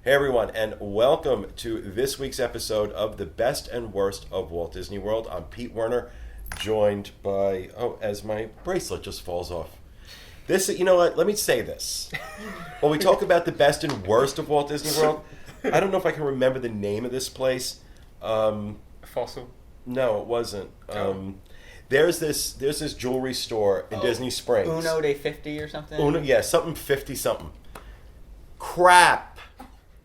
Hey everyone, and welcome to this week's episode of The Best and Worst of Walt Disney World. I'm Pete Werner, joined by, as my bracelet just falls off. You know what, let me say this. When we talk about the best and worst of Walt Disney World, I don't know if I can remember the name of this place. Fossil? No, it wasn't. There's this jewelry store in Disney Springs. Uno de 50 or something? Yeah, something 50-something. Crap.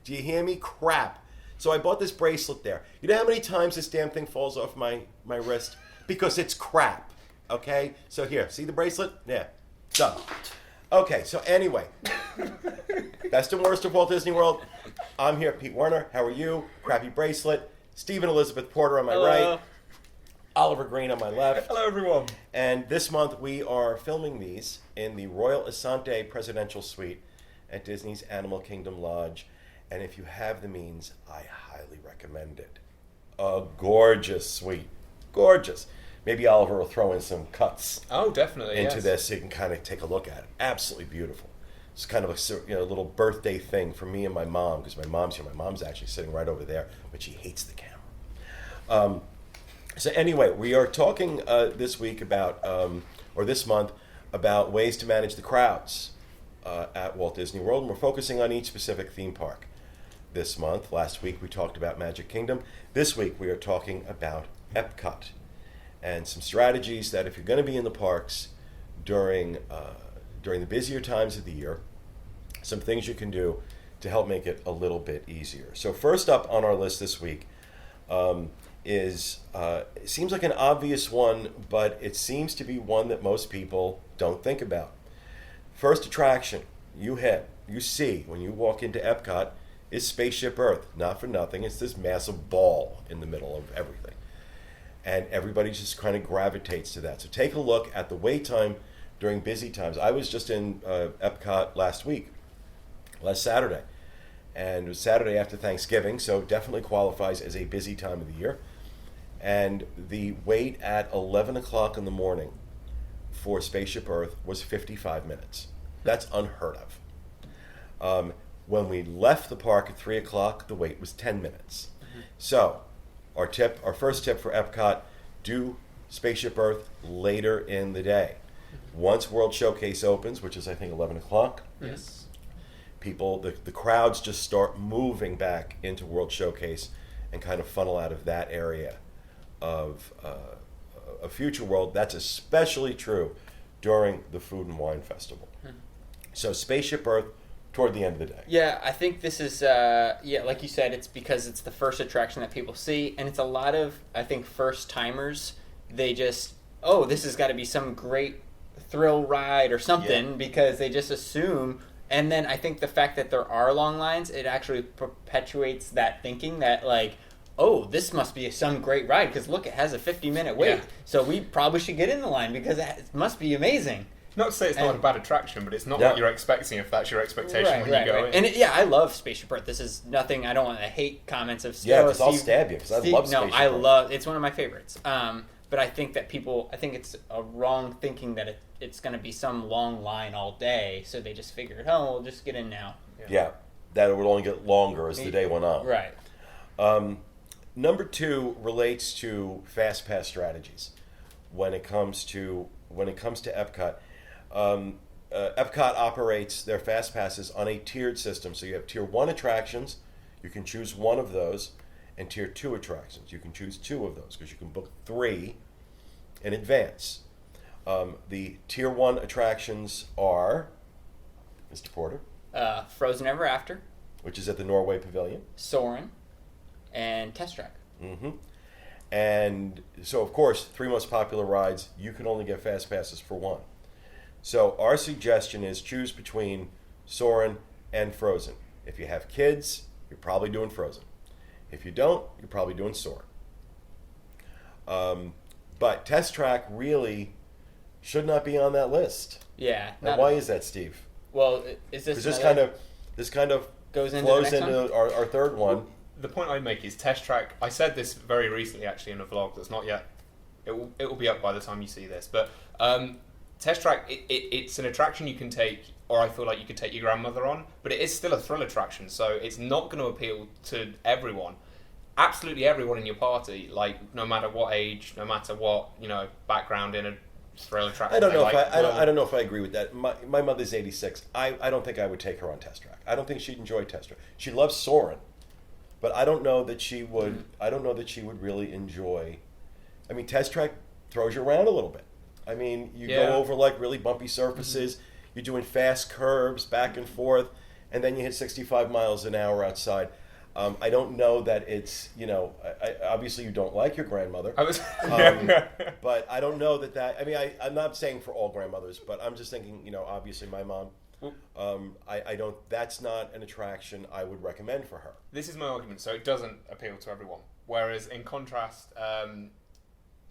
Do you hear me? Crap. So I bought this bracelet there. You know how many times this damn thing falls off my wrist? Because it's crap. Okay? So here, see the bracelet? Yeah. Done. Okay, so anyway. Best and worst of Walt Disney World. I'm here, Pete Werner. How are you? Crappy bracelet. Stephen Elizabeth Porter on my right. Oliver Green on my left. Hello, everyone. And this month we are filming these in the Royal Asante Presidential Suite at Disney's Animal Kingdom Lodge. And if you have the means, I highly recommend it. A gorgeous suite. Gorgeous. Maybe Oliver will throw in some cuts Definitely, into this so you can kind of take a look at it. Absolutely beautiful. It's kind of a little birthday thing for me and my mom, because my mom's here. My mom's actually sitting right over there, but she hates the camera. So anyway, we are talking this week about, or this month, about ways to manage the crowds at Walt Disney World. And we're focusing on each specific theme park this month. Last week we talked about Magic Kingdom. This week we are talking about Epcot and some strategies that if you're going to be in the parks during the busier times of the year, some things you can do to help make it a little bit easier. So first up on our list this week it seems like an obvious one, but it seems to be one that most people don't think about. First attraction you see when you walk into Epcot is Spaceship Earth. Not for nothing, it's this massive ball in the middle of everything. And everybody just kind of gravitates to that. So take a look at the wait time during busy times. I was just in Epcot last Saturday. And it was Saturday after Thanksgiving, so definitely qualifies as a busy time of the year. And the wait at 11 o'clock in the morning for Spaceship Earth was 55 minutes. That's unheard of. When we left the park at 3 o'clock, the wait was 10 minutes. Mm-hmm. So our first tip for Epcot, do Spaceship Earth later in the day. Once World Showcase opens, which is I think 11 o'clock, Yes. people, the crowds just start moving back into World Showcase and kind of funnel out of that area of Future World. That's especially true during the Food and Wine Festival. Mm-hmm. So Spaceship Earth toward the end of the day. Yeah, I think this is, like you said, it's because it's the first attraction that people see, and it's a lot of, I think, first-timers, they just, this has got to be some great thrill ride or something, because they just assume, and then I think the fact that there are long lines, it actually perpetuates that thinking that, like, this must be some great ride, because look, it has a 50-minute wait, so we probably should get in the line, because it must be amazing. Not to say it's not a bad attraction, but it's not what you're expecting if that's your expectation when you go in. And I love Spaceship Earth. This is nothing, I don't want to hate comments of because I'll stab you, because I love Spaceship Earth. It's one of my favorites. But I think that I think it's a wrong thinking that it's going to be some long line all day, so they just figured, we'll just get in now. Yeah, that it would only get longer as the day went on. Right. Number 2 relates to fast pass strategies when it comes to Epcot. Epcot operates their fast passes on a tiered system. So you have tier 1 attractions, you can choose one of those, and tier 2 attractions, you can choose 2 of those, because you can book 3 in advance. The tier 1 attractions are, Mr. Porter, Frozen Ever After, which is at the Norway Pavilion, Soarin', and Test Track. Mm-hmm. And so, of course, 3 most popular rides, you can only get fast passes for 1. So our suggestion is choose between Soarin' and Frozen. If you have kids, you're probably doing Frozen. If you don't, you're probably doing Soarin'. But Test Track really should not be on that list. Yeah. Now, why is that, Steve? Well, is this this kind of goes flows into our third one. The point I make is Test Track. I said this very recently, actually, in a vlog that's not yet. It will be up by the time you see this. But Test Track, it's an attraction you can take or I feel like you could take your grandmother on, but it is still a thrill attraction, so it's not going to appeal to everyone. Absolutely everyone in your party, like no matter what age, no matter what background in a thrill attraction. I don't know I don't know if I agree with that. My mother's 86. I don't think I would take her on Test Track. I don't think she'd enjoy Test Track. She loves Soarin', but I don't know that she would. I don't know that she would really enjoy. I mean, Test Track throws you around a little bit. I mean, you go over like really bumpy surfaces. You're doing fast curves back and forth, and then you hit 65 miles an hour outside. I don't know that it's, obviously you don't like your grandmother. But I don't know that. I mean, I'm not saying for all grandmothers, but I'm just thinking, obviously my mom, I don't, that's not an attraction I would recommend for her. This is my argument. So it doesn't appeal to everyone. Whereas in contrast,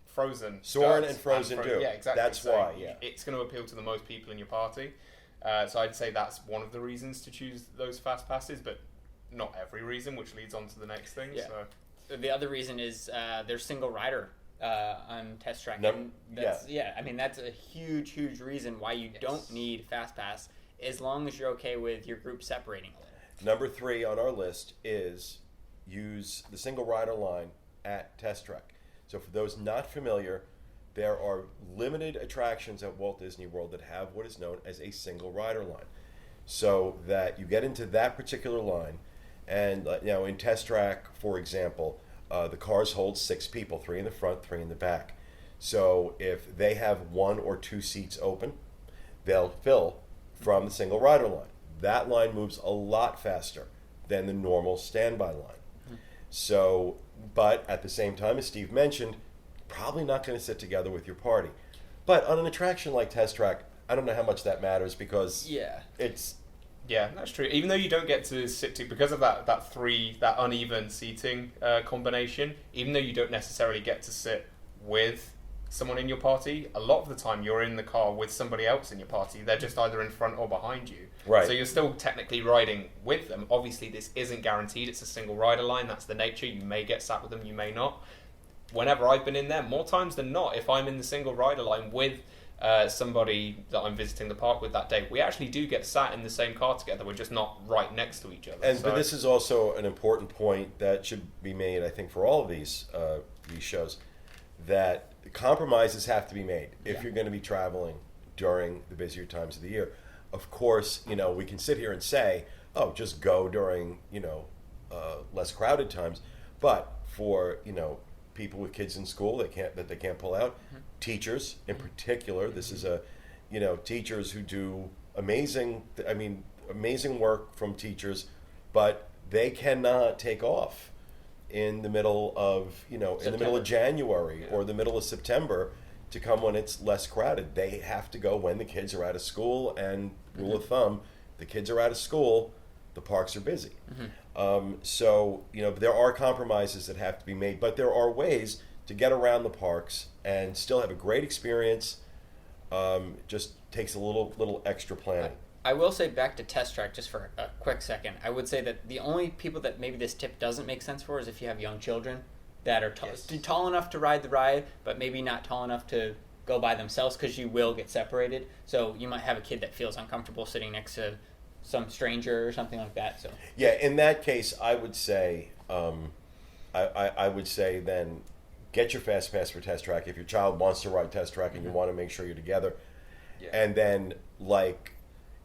Frozen. Soarin' and Frozen do. Yeah, exactly. That's so why, yeah. It's going to appeal to the most people in your party. So I'd say that's one of the reasons to choose those fast passes, but not every reason, which leads on to the next thing. Yeah. So the other reason is there's single rider on Test Track. No, I mean, that's a huge reason why you don't need fast pass, as long as you're okay with your group separating a little. Number 3 on our list is use the single rider line at Test Track. So for those not familiar, there are limited attractions at Walt Disney World that have what is known as a single rider line. So that you get into that particular line, and in Test Track, for example, the cars hold 6 people, 3 in the front, 3 in the back. So if they have 1 or 2 seats open, they'll fill from the single rider line. That line moves a lot faster than the normal standby line. So, but at the same time, as Steve mentioned, probably not going to sit together with your party. But on an attraction like Test Track, I don't know how much that matters because it's... Yeah, that's true. Even though you don't get to sit because of that uneven seating combination, even though you don't necessarily get to sit with someone in your party, a lot of the time you're in the car with somebody else in your party. They're just either in front or behind you. Right. So you're still technically riding with them. Obviously, this isn't guaranteed. It's a single rider line. That's the nature. You may get sat with them, you may not. Whenever I've been in there, more times than not, if I'm in the single rider line with somebody that I'm visiting the park with that day, we actually do get sat in the same car together. We're just not right next to each other. But this is also an important point that should be made, I think, for all of these shows, that compromises have to be made if you're going to be traveling during the busier times of the year. Of course, we can sit here and say, oh, just go during, less crowded times. But for, people with kids in school they can't pull out, teachers in particular, this is teachers who do amazing work from teachers, but they cannot take off in the middle of in the middle of January or the middle of September to come when it's less crowded. They have to go when the kids are out of school, and rule of thumb, the kids are out of school, the parks are busy. So there are compromises that have to be made, but there are ways to get around the parks and still have a great experience. Just takes a little extra planning. I will say, back to Test Track just for a quick second, I would say that the only people that maybe this tip doesn't make sense for is if you have young children that are tall enough to ride the ride, but maybe not tall enough to go by themselves, because you will get separated. So you might have a kid that feels uncomfortable sitting next to some stranger or something like that. So yeah, in that case, I would say, I would say then get your fast pass for Test Track if your child wants to ride Test Track and you want to make sure you're together. And then,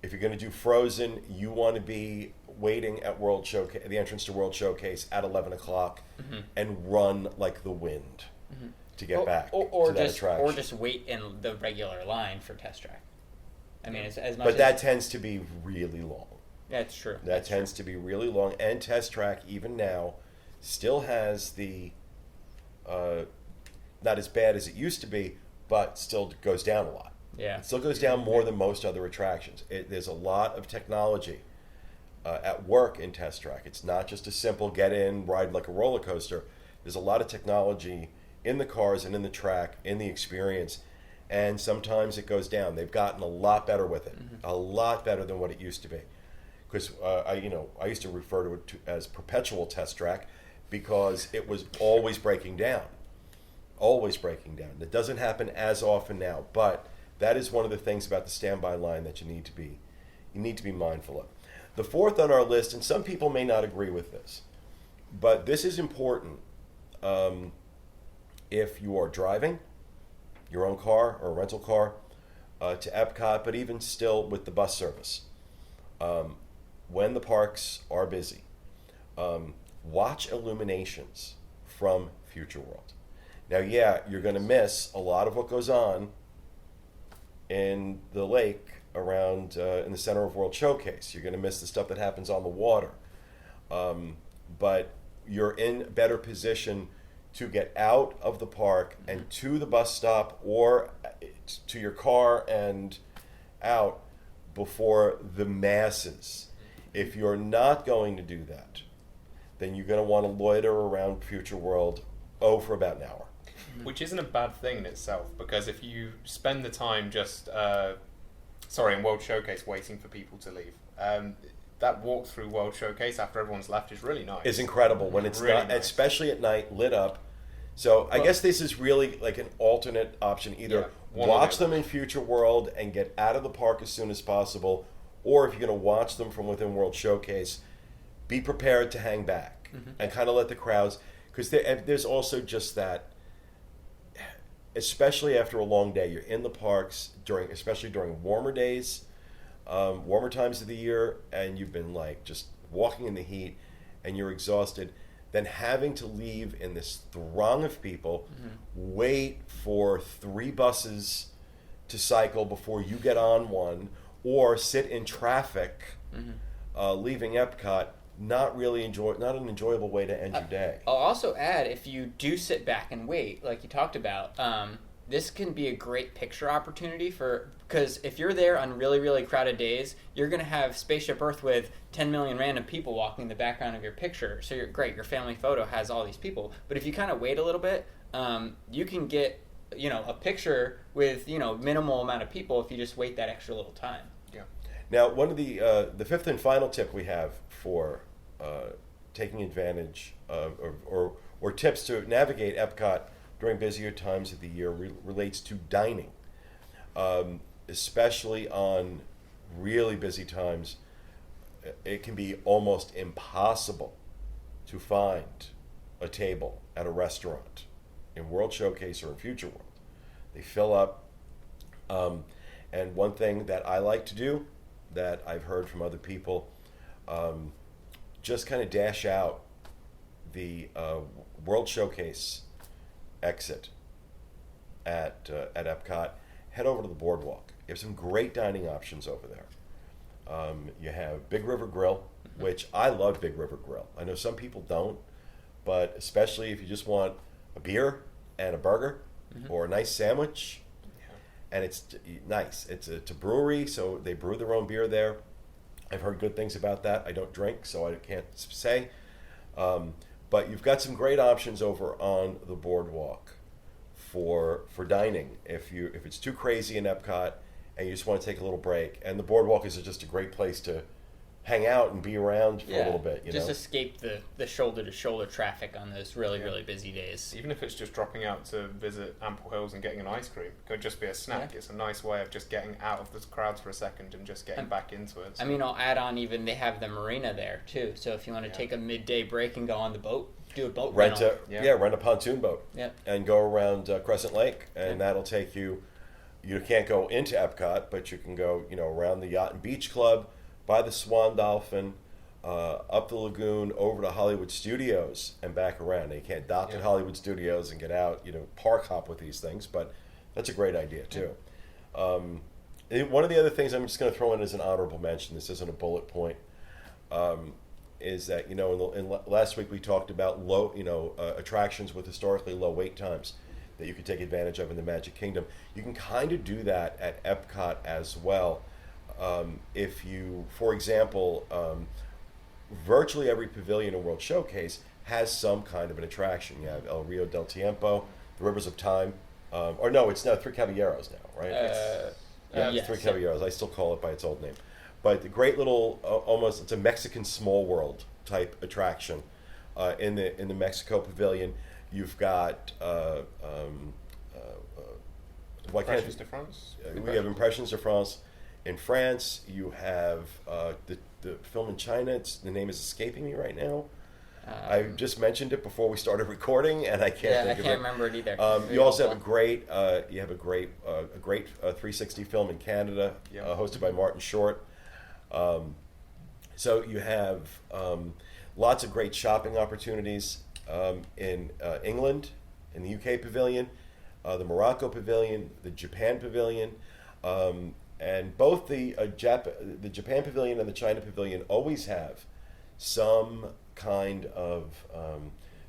if you're going to do Frozen, you want to be waiting at the entrance to World Showcase at 11 o'clock and run like the wind to get back to that attraction. Or just wait in the regular line for Test Track. I mean, as much. But that tends to be really long. That's true. That tends to be really long. And Test Track, even now, still has the not as bad as it used to be, but still goes down a lot. Yeah. It still goes down more than most other attractions. There's a lot of technology at work in Test Track. It's not just a simple get in, ride like a roller coaster. There's a lot of technology in the cars and in the track, in the experience, and sometimes it goes down. They've gotten a lot better with it, a lot better than what it used to be. Because I used to refer to it as perpetual Test Track because it was always breaking down. Always breaking down. It doesn't happen as often now, but that is one of the things about the standby line that you need to be you need to be mindful of. The fourth on our list, and some people may not agree with this, but this is important. If you are driving your own car or a rental car to Epcot, but even still with the bus service, when the parks are busy, watch Illuminations from Future World. Now, yeah, you're going to miss a lot of what goes on in the lake around in the center of World Showcase. You're going to miss the stuff that happens on the water. But you're in a better position to get out of the park and to the bus stop or to your car and out before the masses. If you're not going to do that, then you're going to want to loiter around Future World, for about an hour. Which isn't a bad thing in itself, because if you spend the time just, in World Showcase waiting for people to leave, that walk through World Showcase after everyone's left is really nice. It's incredible when it's really not, nice. Especially at night, lit up. So I guess this is really like an alternate option. Either watch them in Future World and get out of the park as soon as possible, or if you're going to watch them from within World Showcase, be prepared to hang back and kind of let the crowds, because there's also just that, especially after a long day, you're in the parks especially during warmer days, warmer times of the year, and you've been like just walking in the heat and you're exhausted, then having to leave in this throng of people, wait for 3 buses to cycle before you get on one, or sit in traffic leaving Epcot, not an enjoyable way to end your day. I'll also add, if you do sit back and wait, like you talked about, this can be a great picture opportunity because if you're there on really, really crowded days, you're going to have Spaceship Earth with 10 million random people walking in the background of your picture. So you're great. Your family photo has all these people. But if you kind of wait a little bit, you can get a picture with minimal amount of people if you just wait that extra little time. Yeah. Now, one of the fifth and final tip we have for taking advantage of or tips to navigate Epcot during busier times of the year relates to dining, especially on really busy times. It can be almost impossible to find a table at a restaurant in World Showcase or in Future World. They fill up. And one thing that I like to do, that I've heard from other people, just kind of dash out the World Showcase exit at Epcot, head over to the boardwalk. You have some great dining options over there. You have Big River Grill, which I love Big River Grill. I know some people don't, but especially if you just want a beer and a burger or a nice sandwich, and it's nice. It's a brewery, so they brew their own beer there. I've heard good things about that. I don't drink, so I can't say. But you've got some great options over on the boardwalk for dining. If it's too crazy in Epcot and you just want to take a little break, and the boardwalk is just a great place to hang out and be around for a little bit. Just escape the shoulder-to-shoulder traffic on those really, really busy days. Even if it's just dropping out to visit Ample Hills and getting an ice cream, it could just be a snack. Yeah. It's a nice way of just getting out of the crowds for a second and just getting back into it. So. I mean, I'll add on, even they have the marina there too. So if you want to take a midday break and go on the boat, do a boat rental. Rent a pontoon boat. Yeah. And go around Crescent Lake, and that'll take you. You can't go into Epcot, but you can go, around the Yacht and Beach Club, by the Swan Dolphin, up the lagoon, over to Hollywood Studios, and back around. Now, you can't dock at Hollywood Studios and get out, park hop with these things, but that's a great idea too. One of the other things I'm just going to throw in as an honorable mention, this isn't a bullet point, is that, in last week we talked about low, attractions with historically low wait times that you could take advantage of in the Magic Kingdom. You can kind of do that at Epcot as well. If you, for example, virtually every pavilion in World Showcase has some kind of an attraction. You have El Rio del Tiempo, the Rivers of Time, or no, it's now Three Caballeros now, right? It's Three Caballeros. I still call it by its old name. But the great little, it's a Mexican Small World type attraction in the Mexico Pavilion. You've got Impressions de France. We have Impressions de France In France, you have the film in China. The name is escaping me right now. I just mentioned it before we started recording, and I can't think of it. I can't remember it either. You also have a great 360 film in Canada, hosted by Martin Short. So you have lots of great shopping opportunities in England, in the UK Pavilion, the Morocco Pavilion, the Japan Pavilion, and both the Japan Pavilion and the China Pavilion always have some kind of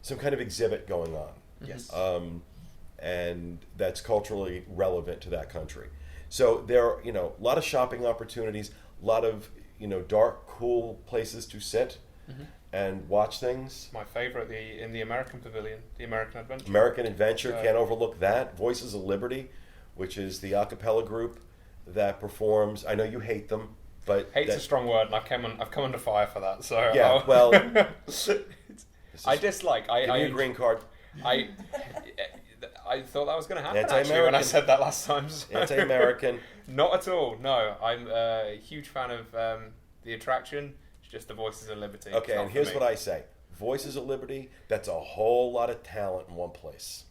exhibit going on. Yes. And that's culturally relevant to that country. So there are, a lot of shopping opportunities, a lot of, dark, cool places to sit and watch things. My favorite, in the American Pavilion, the American Adventure. American Adventure, can't overlook that. Voices of Liberty, which is the a cappella group that performs. I know you hate them, but hate's a strong word, and I've come under fire for that. So yeah, well, I dislike. Give me a green card. I thought that was going to happen actually when I said that last time. So. Anti-American. Not at all. No, I'm a huge fan of the attraction. It's just the Voices of Liberty. Okay, and here's what I say: Voices of Liberty. That's a whole lot of talent in one place.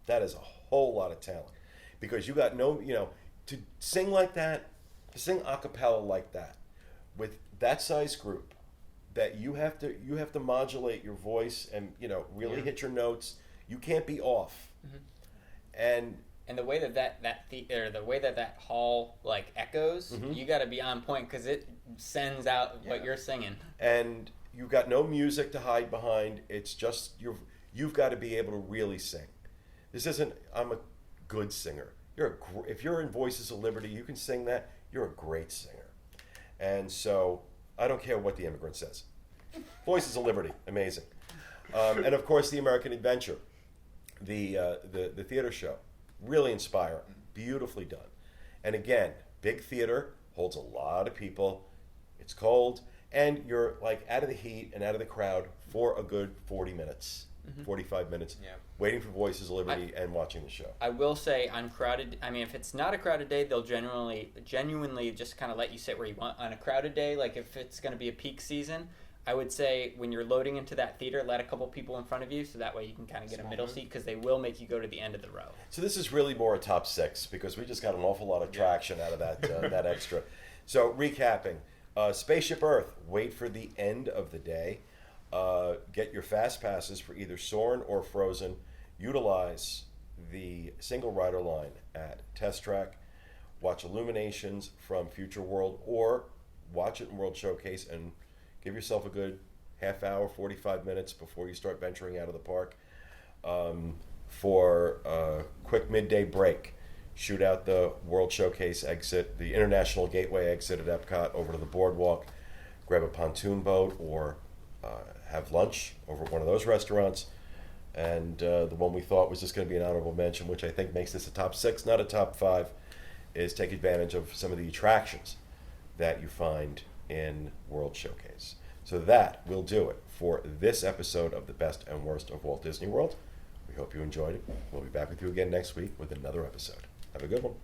That is a whole lot of talent, because you got to sing like that, to sing a cappella like that, with that size group, that you have to modulate your voice and really hit your notes. You can't be off. And the way that hall like echoes, you got to be on point because it sends out what you're singing. And you've got no music to hide behind. It's just you've got to be able to really sing. This isn't I'm a good singer. If you're in Voices of Liberty, you can sing that. You're a great singer. And so I don't care what the immigrant says. Voices of Liberty, amazing. And of course, the American Adventure, the theater show, really inspiring, beautifully done. And again, big theater, holds a lot of people. It's cold, and you're like out of the heat and out of the crowd for a good 40 minutes. 45 minutes, waiting for Voices of Liberty and watching the show. I will say on crowded, if it's not a crowded day, they'll genuinely just kind of let you sit where you want. On a crowded day, like if it's going to be a peak season, I would say when you're loading into that theater, let a couple people in front of you so that way you can kind of get a middle seat because they will make you go to the end of the row. So this is really more a top 6 because we just got an awful lot of traction out of that that extra. So recapping, Spaceship Earth, wait for the end of the day. Get your fast passes for either Soarin' or Frozen. Utilize the single rider line at Test Track. Watch Illuminations from Future World or watch it in World Showcase and give yourself a good half hour, 45 minutes before you start venturing out of the park. For a quick midday break, shoot out the World Showcase exit, the International Gateway exit at Epcot over to the boardwalk, grab a pontoon boat or have lunch over at one of those restaurants. And the one we thought was just going to be an honorable mention, which I think makes this a top 6, not a top 5, is take advantage of some of the attractions that you find in World Showcase. So that will do it for this episode of the Best and Worst of Walt Disney World. We hope you enjoyed it. We'll be back with you again next week with another episode. Have a good one.